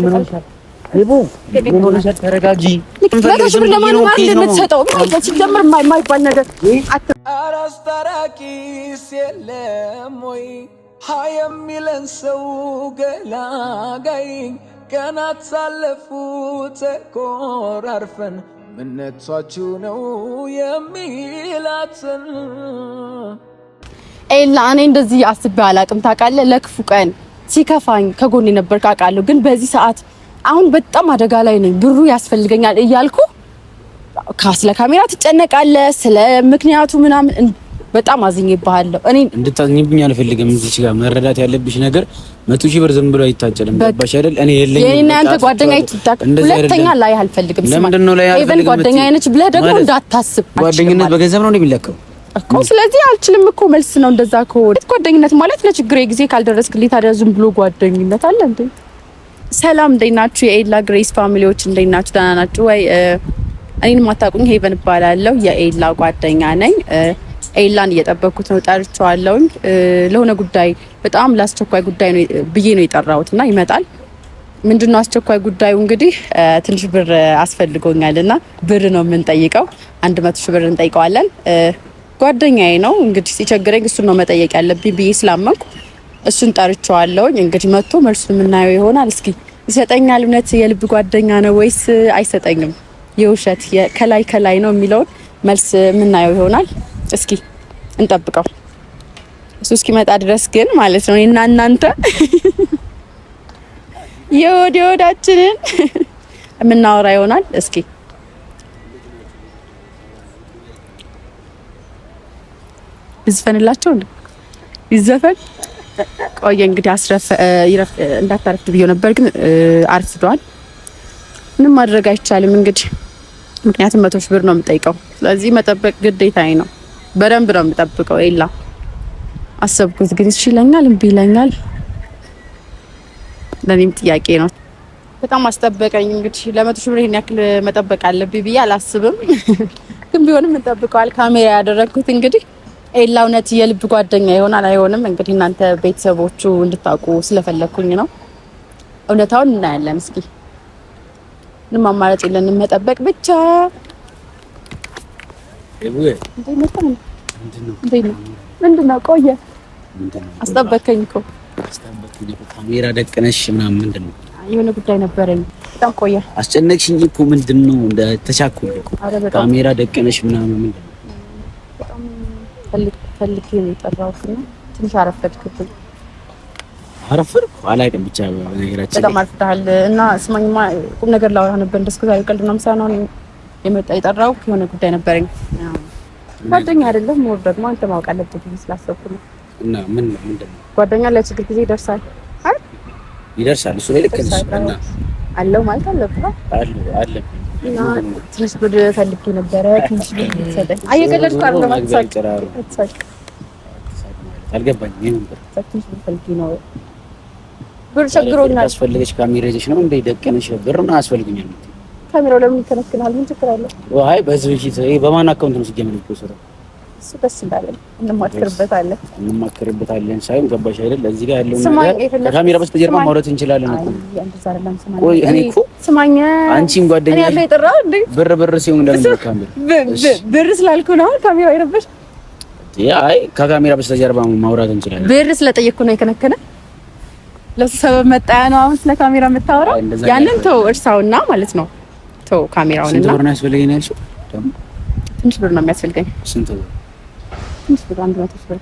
ምን ሆነሻል? ይቡ ምን ሆነሻል? ተረጋጊ። ለምን ለማንም እንደምትሰጠው ማለት ሲጀምር የማይባል ነገር አራስታራቂስ የለም ወይ ሃይ የሚለን ሰው ገላጋይ ቀናት ሳለፉ ተኮራርፈን ምነቷችሁ ነው የሚላትን ኤላ እኔ እንደዚህ አስቤ አላቅም ታውቃለህ። ለክፉ ቀን ሲከፋኝ ከጎኔ ነበር ካውቃለሁ። ግን በዚህ ሰዓት አሁን በጣም አደጋ ላይ ነኝ፣ ብሩ ያስፈልገኛል እያልኩ ካስለ ካሜራ ትጨነቃለህ፣ ስለ ምክንያቱ ምናምን በጣም አዝኜብሃለሁ። እኔ እንድታዝኝብኝ አልፈልግም። እዚህ ጋር መረዳት ያለብሽ ነገር 100 ሺህ ብር ዝም ብሎ አይታጨልም። ገባሽ አይደል? እኔ የለኝም። የኔና አንተ ጓደኛ ይትጣቅ ሁለተኛ ላይ አልፈልግም። ለምንድን ነው ላይ አልፈልግም? ጓደኛ አይነች ብለህ ደግሞ እንዳታስብ። ጓደኝነት በገንዘብ ነው የሚለካው እኮ። ስለዚህ አልችልም እኮ መልስ ነው እንደዛ ከሆነ። ጓደኝነት ማለት ለችግሬ ጊዜ ካልደረስክልኝ ታዲያ ዝም ብሎ ጓደኝነት አለ እንዴ? ሰላም እንዴት ናችሁ? የኤላ ግሬስ ፋሚሊዎች እንዴት ናችሁ? ደህና ናችሁ ወይ? እኔን ማታውቁኝ ሄቨን እባላለሁ። የኤላ ጓደኛ ነኝ። ኤላን እየጠበኩት ነው፣ ጠርቼዋለሁኝ ለሆነ ጉዳይ፣ በጣም ለአስቸኳይ ጉዳይ ነው ብዬ ነው የጠራሁትና ይመጣል። ምንድነው አስቸኳይ ጉዳዩ? እንግዲህ ትንሽ ብር አስፈልጎኛልና ብር ነው የምንጠይቀው። 100 ሺህ ብር እንጠይቀዋለን። ጓደኛዬ ነው እንግዲህ ሲቸግረኝ እሱን ነው መጠየቅ ያለብኝ ብዬ ስላመንኩ እሱን ጠርቼዋለሁኝ። እንግዲህ መጥቶ መልሱን የምናየው ይሆናል። እስኪ ይሰጠኛል? እውነት የልብ ጓደኛ ነው ወይስ አይሰጠኝም? የውሸት ከላይ ነው የሚለውን መልስ የምናየው ይሆናል። እስኪ እንጠብቀው። እሱ እስኪመጣ ድረስ ግን ማለት ነው እና እናንተ የወዳችንን የምናወራ ይሆናል። እስኪ ይዝፈንላቸው እንዴ? ይዘፈን። ቆየ እንግዲህ እንዳታረፍድ ብዬ ነበር፣ ግን አርፍዷል። ምንም ማድረግ አይቻልም እንግዲህ፣ ምክንያቱም 100 ሺህ ብር ነው የምጠይቀው። ስለዚህ መጠበቅ ግዴታዬ ነው። በደንብ ነው የምጠብቀው። ኤላ አሰብኩት፣ ግን እሺ ይለኛል እምቢ ይለኛል። ለኔም ጥያቄ ነው። በጣም አስጠበቀኝ። እንግዲህ ለ100 ሺህ ብር ይሄን ያክል መጠበቅ አለብኝ ብዬ አላስብም፣ ግን ቢሆንም እንጠብቀዋል። ካሜራ ያደረኩት እንግዲህ ኤላ እውነት የልብ ጓደኛ ይሆናል አይሆንም፣ እንግዲህ እናንተ ቤተሰቦቹ እንድታውቁ ስለፈለኩኝ ነው። እውነታውን እናያለን። እስኪ ምንም አማራጭ የለንም፣ መጠበቅ ብቻ። ምንድነው? ቆየ አስጠበቀኝ እኮ ካሜራ ደቅነሽ ምናምን ምንድነው? የሆነ ጉዳይ ነበረኝ፣ በጣም ቆየ። አስጨነቅሽኝ እኮ ምንድነው? እንደ ተቻኩል እኮ ካሜራ ደቅነሽ ምናምን ምንድነው? በጣም ፈልጌ ነው የጠራሁት እና ትንሽ አረፈድክብኝ። አረፈድኩ አላውቅም፣ ብቻ ነገራችን በጣም አርፍደሃል። እና ስማኝማ ቁም ነገር ላወራ ነበር። እንደስከ ዛሬ ቀልድ ነው ምሳና ነው የጠራው። የሆነ ጉዳይ ነበረኝ። ጓደኛ አይደለም ሞር ደግሞ አንተ ማወቅ አለብህ ስላሰብኩ ነው። እና ምንድነው? ጓደኛ ለችግር ጊዜ ይደርሳል አይደል? ይደርሳል። እሱ ላይ ልክ ነሽ። እና አለው ማለት አለብህ አለ እና ትንሽ ብር ፈልጌ ነበረ። ትንሽ ብር ሰጠኝ። አየቀለድኩ አይደለም አትሳቅ። አልገባኝም። ይሄን ብር ትንሽ ብር ፈልጌ ነው። ብር ቸግሮኛል። አስፈልገሽ ካሜራ ይዘሽ ነው እንደ ደቀነሽ ብር ነው አስፈልጉኛል። ካሜራው ለምን ይከነክናል? ምን ችግር አለው? አይ በዚህ ፊት በማን አካውንት ነው ሲጀምር ይቆሰራል? እሱ ደስ እንዳለን እንማከርበታለን ሳይሆን ገባሽ አይደል? እዚህ ጋር ያለው ነገር ካሜራ በስተጀርባ ማውራት እንችላለን እኮ። ቆይ እኔ እኮ ስማኝ፣ አንቺን ጓደኛ እኔ ያለ የጠራው እንዴ ብር ሲሆን እንደምን ካሜራ ብር ስላልኩ ነው ካሜራው ይረበሽ። አይ ከካሜራ በስተጀርባ ማውራት እንችላለን። ብር ስለጠየቅኩ ነው የከነከነ። ለሱ ሰበብ መጣያ ነው አሁን ስለ ካሜራ የምታወራው። ያንን ተው እርሳውና ማለት ነው። ተው ካሜራውንና ስንት ብር ነው ያስፈልገኝ ያልሽው? ትንሽ ብር ነው የሚያስፈልገኝ። ስንት ብር? ትንሽ ብር 100 ሺህ ብር።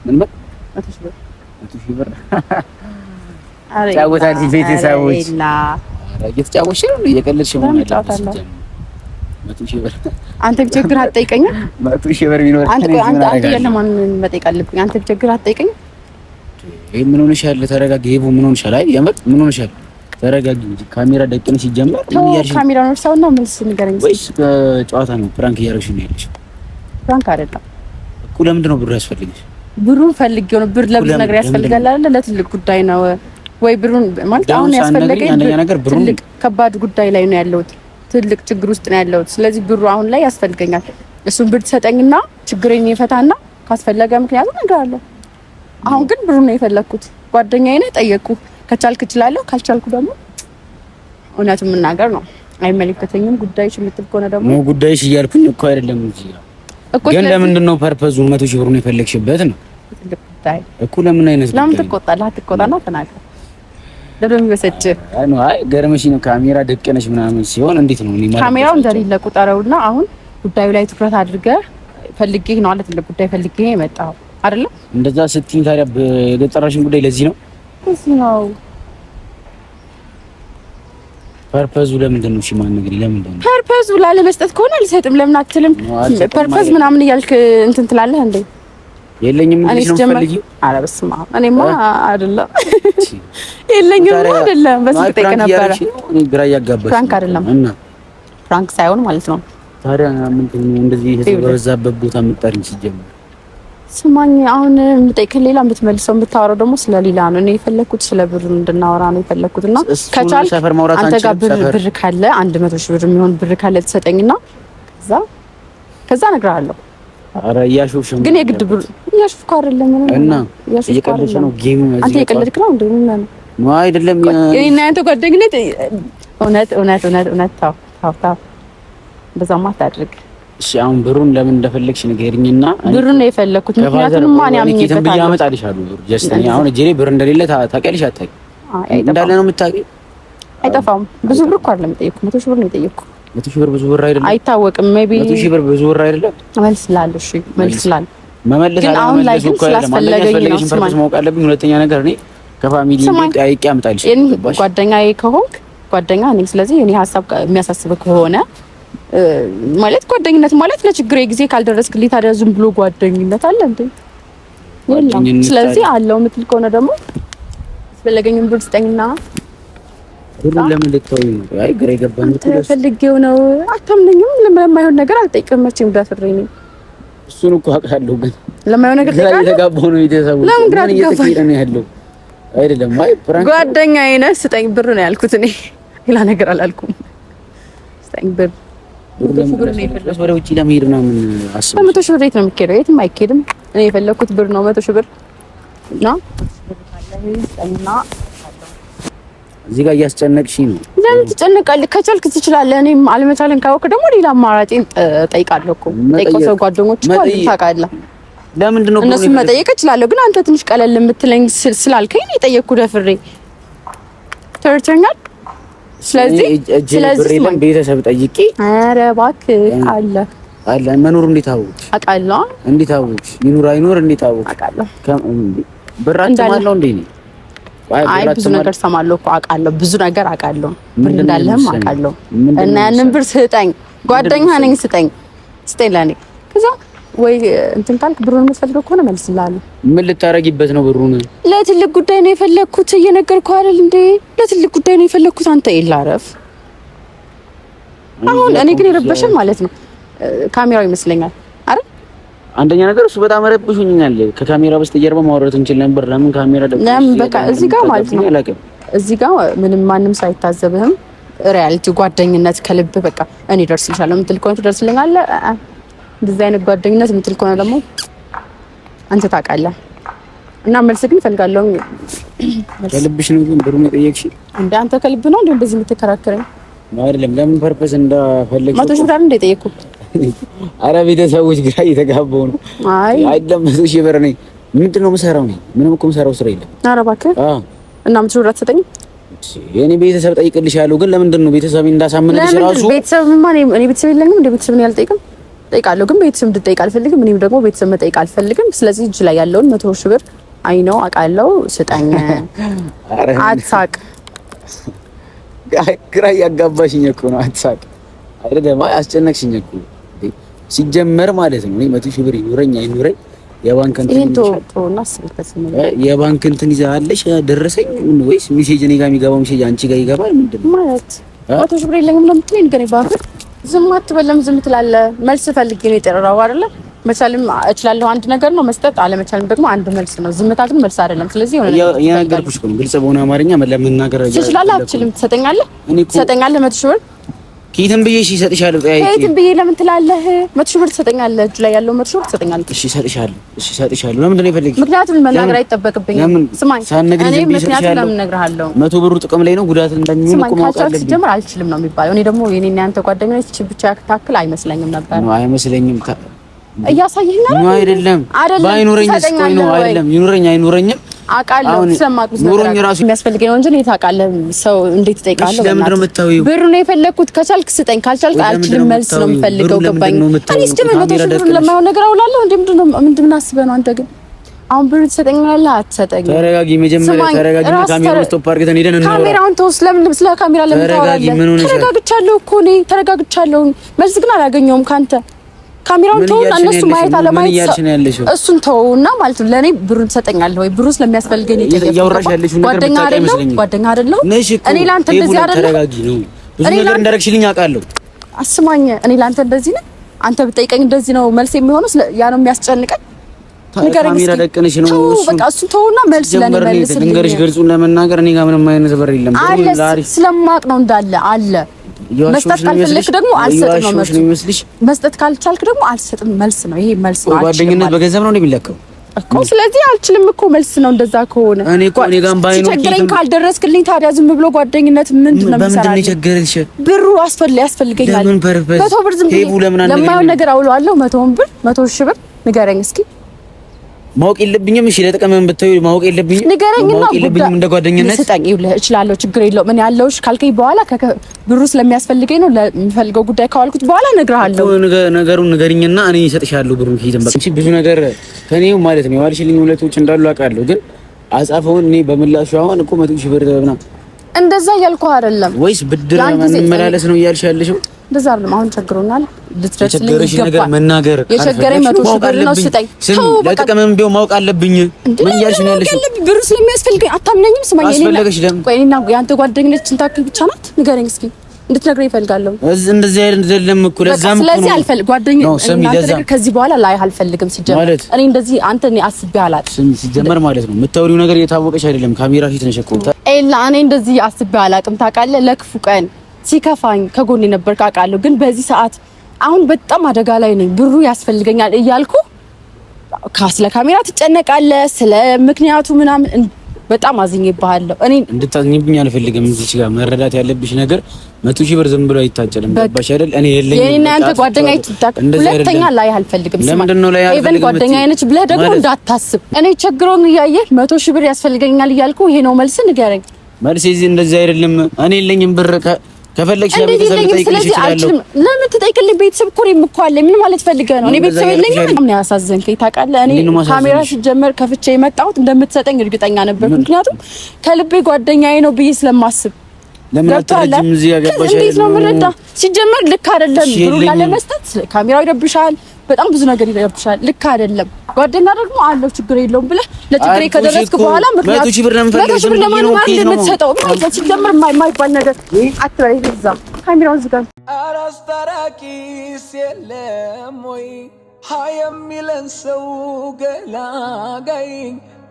ምን ብር? 100 ሺህ ብር። 100 ሺህ ብር። ጫወታለሽ ቤተሰቦች። እየተጫወትሽ ነው እየቀለድሽ ነው ማለት ነው። 100 ሺህ ብር አንተ ቢቸግር አትጠይቀኝም? 100 ሺህ ብር ቢኖር አንተ ለማን መጠየቅ አለብኝ? አንተ ቢቸግር አትጠይቀኝም? ይሄ ምን ሆነሻል? ተረጋጊ። ይሄ ምን ሆነሻል? አይ የምር ምን ሆነሻል? ተረጋጊ እንጂ ካሜራ ደቅን ሲጀመር ምን ያርሽ? ካሜራውን ወርሳውና መልስ ንገረኝ። ወይስ ጨዋታ ነው? ፕራንክ እያደረግሽ ነው ያለሽ? ፕራንክ አይደለም እኮ። ለምንድን ነው ብሩ ያስፈልግሽ? ብሩን ፈልጌው ነው። ብር ለብዙ ነገር ያስፈልጋል አይደል? ለትልቅ ጉዳይ ነው ወይ ብሩን ማለት አሁን ያስፈልገኝ ትልቅ ከባድ ጉዳይ ላይ ነው ያለሁት። ትልቅ ችግር ውስጥ ነው ያለሁት። ስለዚህ ብሩ አሁን ላይ ያስፈልገኛል። እሱን ብር ትሰጠኝና ችግሬን ይፈታና ካስፈለገ ምክንያቱም እነግርሃለሁ። አሁን ግን ብሩን ነው የፈለኩት። ጓደኛዬ ነው ጠየቅኩ። ከቻልክ እችላለሁ፣ ካልቻልኩ ደግሞ እውነቱን መናገር ነው። አይመለከተኝም ጉዳይሽ የምትል ከሆነ ደግሞ ነው ጉዳይሽ እያልኩኝ እኮ አይደለም እንጂ ግን ለምንድን ነው ፐርፐዙ 100 ሺህ ብሩን የፈለግሽበት ነው እኮ ለምን አይነት ለምን ትቆጣለህ? አትቆጣና ተናገር። ለምን ይወሰጭ አይ ገርመሽ ነው ካሜራ ደቀነሽ ምናምን ሲሆን እንዴት ነው? እኔ ማለት ካሜራው እንደሌለ ቁጠረውና አሁን ጉዳዩ ላይ ትኩረት አድርገህ ፈልጌ ነው አለ ትልቅ ጉዳይ ፈልጌ የመጣው አይደለ? እንደዛ ስትይኝ ታዲያ የገጠራሽን ጉዳይ ለዚህ ነው ፐርፐዙ ለምንድን ነው? እሺ ማን ነገር ለምንድን ነው ፐርፐዙ? ላለመስጠት ከሆነ አልሰጥም። ለምን አትልም? ፐርፐዝ ምናምን እያልክ እንትን ትላለህ እንዴ? የለኝም እንዴ ነው ፈልጊ? ኧረ በስመ አብ እኔማ አይደለም የለኝም አይደለም። በስንት ጠይቀህ ነበር? እኔ ግራ እያጋባሽ ፍራንክ አይደለም እና ፍራንክ ሳይሆን ማለት ነው። ታዲያ ምንድን ነው እንደዚህ ህዝብ በበዛበት ቦታ የምትጠሪኝ? ሲጀምር ስማኝ፣ አሁን የምጠይቅህ ሌላ የምትመልሰው የምታወራው ደግሞ ስለሌላ ነው። እኔ የፈለኩት ስለ ብር እንድናወራ ነው የፈለኩትና ከቻልክ አንተ ጋር ብር ካለ 100 ሺህ ብር የሚሆን ብር ካለ ትሰጠኝና ከዛ እነግርሃለሁ። ኧረ እያሾፍሽ ነው ግን የግድ ብር እያሾፍኩ አይደለም እና እየቀለድሽ ነው። ጌም አንተ እየቀለድክ ነው እንዴ? ምን ነው አይደለም። እኔና አንተ ጓደኝነት እውነት ታው እንደዛማ አታድርግ። እሺ አሁን ብሩን ለምን እንደፈለግሽ ንገሪኝና ብሩን ነው የፈለኩት። ምክንያቱም ማን ያምኝበታል? ብዬ አመጣልሻለሁ ብር ጀስት እኔ አሁን እጄ ላይ ብር እንደሌለ ታውቂያለሽ? አታውቂም? እንዳለ ነው የምታውቂው? አይጠፋም። ብዙ ብር እኮ አይደለም የጠየኩት፣ 100 ሺህ ብር ነው የጠየኩት። 100 ሺህ ብር ብዙ ብር አይደለም? አይታወቅም። ሜቢ 100 ሺህ ብር ብዙ ብር አይደለም? መልስላለሁ። እሺ መልስላለሁ። መመለስ አለመመለስ እኮ አይደለም። አንደኛ ፐርፐዝ ማወቅ አለብኝ። ሁለተኛ ነገር እኔ ከፋሚሊ ጠይቄ አመጣልሽ። ጓደኛዬ ከሆንክ ጓደኛ ነኝ። ስለዚህ እኔ ሀሳብ የሚያሳስብ ከሆነ ማለት ጓደኝነት ማለት ለችግሬ ጊዜ ካልደረስክልኝ ታዲያ ዝም ብሎ ጓደኝነት አለ እንዴ? የለም። ስለዚህ አለው የምትል ከሆነ ደግሞ አስፈለገኝም ብር ስጠኝና ብሩን ለምን ልትተውኝ ነው? አይ ግራ ይገባኝ። ፈልጌው ነው። አታምነኝም። ለማይሆን ነገር አልጠይቅም። መቼም ዳፍሬ ነኝ። እሱን እኮ አውቃለሁ፣ ግን ለማይሆን ነገር ጠይቃለሁ። የተጋባው ነው የተሰው ለምን ግራ እየተካሄደ ነው ያለው? አይደለም አይ ፕራንክ ጓደኛዬ ነህ ስጠኝ ብር ነው ያልኩት እኔ ሌላ ነገር አላልኩም። ስጠኝ ብር ወደ ውጪ ለመሄድ ነው ምን አስበው? 100 ሺህ ብር የት ነው የሚኬደው? የትም አይኬድም። እኔ የፈለኩት ብር ነው 100 ሺህ ብር እና እዚህ ጋር እያስጨነቅሽኝ ነው። ለምን ትጨነቃለህ? ከቻልክ ትችላለህ። እኔም አለመቻለን ካወቅ ደግሞ ሌላ አማራጭን ጠይቃለሁ እኮ ጠይቀው ሰው ጓደኞች እኮ ታውቃለህ። ለምንድን ነው እነሱን መጠየቅ እችላለሁ፣ ግን አንተ ትንሽ ቀለል የምትለኝ ስላልከኝ ነው የጠየቅኩህ ደፍሬ። ተርተኛል። ስለዚህ ቤተሰብ ጠይቄ ኧረ እባክህ አለ መኖር እንዴት አወቅሽ? አውቃለሁ። እንዴት አወቅሽ? ይኑር አይኑር እንዴት አወቅሽ? አውቃለሁ። ብራችሁ ማለው እንዴ ነው? አይ ብዙ ነገር ሰማለሁ እኮ አውቃለሁ። ብዙ ነገር አውቃለሁ። ብር እንዳለህም አውቃለሁ። እና ያንን ብር ስጠኝ፣ ጓደኛ ነኝ፣ ስጠኝ ለኔ። ከዛ ወይ እንትን ካልክ ብሩን የምትፈልገው ከሆነ መልስልሃለሁ። ምን ልታረጊበት ነው ብሩን? ለትልቅ ጉዳይ ነው የፈለኩት። እየነገርኩህ አይደል እንዴ? ለትልቅ ጉዳይ ነው የፈለኩት። አንተ ይላረፍ። አሁን እኔ ግን የረበሸን ማለት ነው ካሜራው ይመስለኛል አይደል? አንደኛ ነገር እሱ በጣም ረብሹኛል። ከካሜራ በስተጀርባ ማውራት እንችል ነበር። ለምን ካሜራ ደግሞ ለምን በቃ እዚህ ጋር ማለት ነው እዚህ ጋር ምንም ማንም ሳይታዘብህም ሪያሊቲ ጓደኝነት ከልብ በቃ እኔ ደርስልሻለሁ የምትል ከሆነ ትደርስልኛለህ። እንደዚህ አይነት ጓደኝነት የምትል ከሆነ ደግሞ አንተ ታውቃለህ። እና መልስ ግን እፈልጋለሁ። ከልብሽ ነው ግን ብሩን የጠየቅሽ እንደ አንተ ከልብ ነው እንደ እንደዚህ የምትከራከረኝ አይደለም። ለምን ፐርፐስ እንዳፈለግሽ 100 ሺህ ብር እንደ ጠየቅኩ። አረ ቤተሰቦች ግራ እየተጋባው ነው። አይደለም 100 ሺህ ብር ነኝ። ምንድን ነው የምሰራው? ነኝ ምንም እኮ የምሰራው ስራ የለም። ኧረ እባክህ እና 100 ሺህ ብር አትሰጠኝም? የኔ ቤተሰብ ጠይቅልሻለሁ፣ ግን ለምንድን ነው ቤተሰብ እንዳሳመነልሽ ራሱ ቤተሰብማ እኔ ቤተሰብ የለኝም። እንደ ቤተሰብ ነው ያልጠይቅም። ጠይቃለሁ፣ ግን ቤተሰብ እንድጠይቅ አልፈልግም። እኔም ደግሞ ቤተሰብ መጠይቅ አልፈልግም። ስለዚህ እጅ ላይ ያለውን 100 ሺህ ብር አይ ነው አውቃለሁ፣ ስጠኝ። አትሳቅ። ግራ እያጋባሽኝ እኮ ነው። አትሳቅ አይደለም፣ አስጨነቅሽኝ እኮ ሲጀመር ማለት ነው። እኔ 100 ሺህ ብር ይኑረኝ አይኑረኝ የባንክ እንትን ይዛለሽ ደረሰኝ ወይስ ሜሴጅ እኔ ጋር የሚገባው ሜሴጅ አንቺ ጋር ይገባል? ምንድን ነው ማለት 100 ሺህ ብር የለኝም ለምትለኝ ንገረኝ እባክህ። ዝም አትበለም። ዝም ትላለህ። መልስ ፈልጌ ነው የጠራው አይደለ? መቻልም እችላለሁ አንድ ነገር ነው መስጠት፣ አለመቻልም ደግሞ አንድ መልስ ነው። ዝምታ ግን መልስ አይደለም። ስለዚህ የነገርኩሽ እኮ ግልጽ በሆነ አማርኛ ለመናገር ትችላለህ። አትችልም? ትሰጠኛለህ 100 ሺህ ብር ኪትን ብዬ እሺ እሰጥሻለሁ። ኪትን ብዬ ለምን ትላለህ? 100 ሺህ ብር ትሰጠኛለህ። እጅ ላይ ያለው 100 ሺህ ብር ትሰጠኛለህ። እሺ እሰጥሻለሁ። ለምንድን ነው የፈለግሽው? ምክንያቱም መናገር አይጠበቅብኝም። ስማኝ፣ እኔ ምክንያቱም ለምን እነግርሃለሁ? 100 ብሩ ጥቅም ላይ ነው ጉዳት እንደሚሆን እኮ ማውቃለሁ። ስማኝ፣ ሲጀምር አልችልም ነው የሚባለው። እኔ ደግሞ የኔና ያንተ ጓደኞች ብቻ ታክል አይመስለኝም ነበር። ነው አይመስለኝም። እያሳየኸኝ ነው አይደለም? ባይኖረኝስ ቆይ ነው አይደለም? ይኑረኝ አይኑረኝም አውቃለሁ። ስለማውቅ ኑሮኝ ራሱ የሚያስፈልገኝ ነው እንጂ እኔ ታውቃለህ፣ ሰው እንዴት ይጠይቃለሁ? ለምንድን ነው የምታውይው? ብሩ ነው የፈለኩት። ከቻልክ ስጠኝ፣ ካልቻልክ አልችልም። መልስ ነው የምፈልገው። ገባኝ። እኔ እስከምን 100 ሺህ ብር ለማይሆን ነገር አውላለሁ እንዴ? ምንድን አስበህ ነው አንተ? ግን አሁን ብሩ ትሰጠኛለህ አትሰጠኝም? ተረጋጊ፣ መጀመሪያ ተረጋጊ። ካሜራውን ስቶፕ አድርገን ሄደን እንኖር። ካሜራውን ተወው። ስለምን ስለ ካሜራ ለምን ታወራለህ? ተረጋግቻለሁ እኮ እኔ ተረጋግቻለሁ። መልስ ግን አላገኘሁም ካንተ። ካሜራውን ተውና እነሱ ማየት አለማየት እሱን ተውና ማለት ነው። ለኔ ብሩን ትሰጠኛለህ ወይ? ብሩ ስለሚያስፈልገኝ እያወራሽ ያለሽው ነገር ጓደኛ አይደለም። እኔ ላንተ እንደዚህ አይደለም። ተረጋጊ ነው። ብዙ ነገር እንዳደረግሽልኝ አውቃለሁ። አስማኝ፣ እኔ ላንተ እንደዚህ ነኝ። አንተ ብጠይቀኝ እንደዚህ ነው መልስ የሚሆነው። ያ ነው የሚያስጨንቀኝ። ካሜራ ደቀነሽ ነው እሱ። በቃ እሱን ተውና መልስ ለኔ መልስ። ልንገርሽ፣ ግልጹን ለመናገር እኔ ጋር ምንም አይነት በር የለም። ስለማቅ ነው እንዳለ አለ። መስጠት ካልፈለክ ደግሞ አልሰጥም ነው መልስ። መስጠት ካልቻልክ ደግሞ አልሰጥም መልስ ነው። ይሄ መልስ ነው። ጓደኝነት በገንዘብ ነው እንደሚለካው እኮ። ስለዚህ አልችልም እኮ መልስ ነው። እንደዛ ከሆነ እኔ ጋር ባይኖር ችግረኝ ካልደረስክልኝ ታዲያ ዝም ብሎ ጓደኝነት ምንድን ነው የሚሰራው? በምንድን ነው የቸገረሽ? ብሩ ያስፈልገኛል። 100 ብር ዝም ብሎ ለማይሆን ነገር አውለዋለሁ። 100 ሺህ ብር ንገረኝ እስኪ። ማወቅ የለብኝም። እሺ ለተቀመም ብታዩ ማወቅ የለብኝም። ንገረኝና ማወቅ የለብኝም። እንደ ጓደኝነት ስጠኝ። እችላለሁ፣ ችግር የለውም። ምን ያለውሽ ካልከኝ በኋላ ብሩ ስለሚያስፈልገኝ ነው ለምፈልገው ጉዳይ ካዋልኩት በኋላ እነግርሃለሁ። ነገሩን ንገሪኝና እኔ እሰጥሻለሁ ብሩን። ኪድም በቃ ብዙ ነገር ከኔው ማለት ነው የዋልሽልኝ ውለቶች እንዳሉ አውቃለሁ። ግን አጻፈውን እኔ በምላሹ አሁን እኮ 100 ሺህ ብር ተብና እንደዛ እያልኩህ አይደለም ወይስ ብድር መመላለስ ነው እያልሽ ያለሽው? እንደዛ አይደለም። አሁን ቸግሮናል። ልትረስልኝ ነገር መናገር የቸገረኝ 100 ሺህ ብር ነው። ስጠኝ። ለጥቅምም ቢሆን ማወቅ አለብኝ። ምን እያልሽ ነው ያለሽው? ብሩ ስለሚያስፈልገኝ አታምነኝም? ስማኝ፣ እኔና ያንተ ጓደኝነትን ታክል ብቻ ናት? ንገረኝ እስኪ እንድትነግረኝ እፈልጋለሁ። እንደዚህ አይደለም እኮ ለዛም እኮ ነው። ስለዚህ አልፈልግ ጓደኝነት ከዚህ በኋላ ላይ አልፈልግም። ሲጀመር እኔ እንደዚህ አንተ እኔ አስቤ አላውቅም። ሲጀመር ማለት ነው የምታወሪው ነገር የታወቀሽ አይደለም። ካሜራ ፊት ነሽ እኮ ኤላ። እኔ እንደዚህ አስቤ አላውቅም። ታውቃለህ፣ ለክፉ ቀን ሲከፋኝ ከጎኔ ነበር ካውቃለሁ። ግን በዚህ ሰዓት አሁን በጣም አደጋ ላይ ነኝ። ብሩ ያስፈልገኛል እያልኩ ስለ ካሜራ ትጨነቃለህ፣ ስለ ምክንያቱ ምናምን በጣም አዝኜብሃለሁ። እኔ እንድታዝኝብኝ አልፈልግም። እዚህ ጋር መረዳት ያለብሽ ነገር 100 ሺህ ብር ዝም ብሎ አይታጨልም። ገባሽ አይደል? እኔ የለኝም። የኔና አንተ ጓደኛ ይትታክ ሁለተኛ ላይ አልፈልግም። ለምንድን ነው ላይ አልፈልግም? ጓደኛ አይነች ብለህ ደግሞ እንዳታስብ። እኔ ቸግሮኝ እያየህ 100 ሺህ ብር ያስፈልገኛል እያልኩ ይሄ ነው መልስ? ንገረኝ። መልስ እዚህ እንደዚህ አይደለም። እኔ የለኝም ብር ከፈለግሽ ቤተሰብ ትጠይቅልሽ ይችላል። ለምን ትጠይቅልኝ? ቤተሰብ እኮ እኔም እኮ አለኝ። ምን ማለት ፈልገህ ነው? እኔ ቤተሰብ የለኝም። በጣም ነው ያሳዘንከኝ። ታውቃለህ፣ እኔ ካሜራ ሲጀመር ከፍቼ የመጣሁት እንደምትሰጠኝ እርግጠኛ ነበር። ምክንያቱም ከልቤ ጓደኛዬ ነው ብዬ ስለማስብ። ለምን አትረጅም? እዚህ ያገባሽ እንዴት ነው የምረዳ? ሲጀመር ልክ አይደለም። ብሩ ላለመስጠት ካሜራው ይረብሻል፣ በጣም ብዙ ነገር ይረብሻል። ልክ አይደለም። ጓደኛ ደግሞ አለው ችግር የለውም ብለህ ለችግሬ ከደረስክ በኋላ ምክንያቱም 100 ሺህ ብር ለማን የምትሰጠው? ሲጀመር የማይባል ነገር አትበይ። እዛ ካሜራውን ዝጋ። አራስታራቂስ የለም ወይ ሀይ የሚለን ሰው ገላጋይ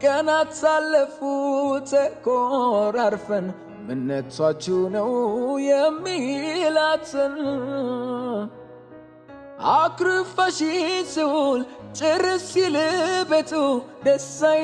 ቀናት ሳለፉ ተኮራርፈን ምነቷችሁ ነው የሚላትን አክርፋሽ ስውል ጭርስ ሲል ቤቱ ደሳይ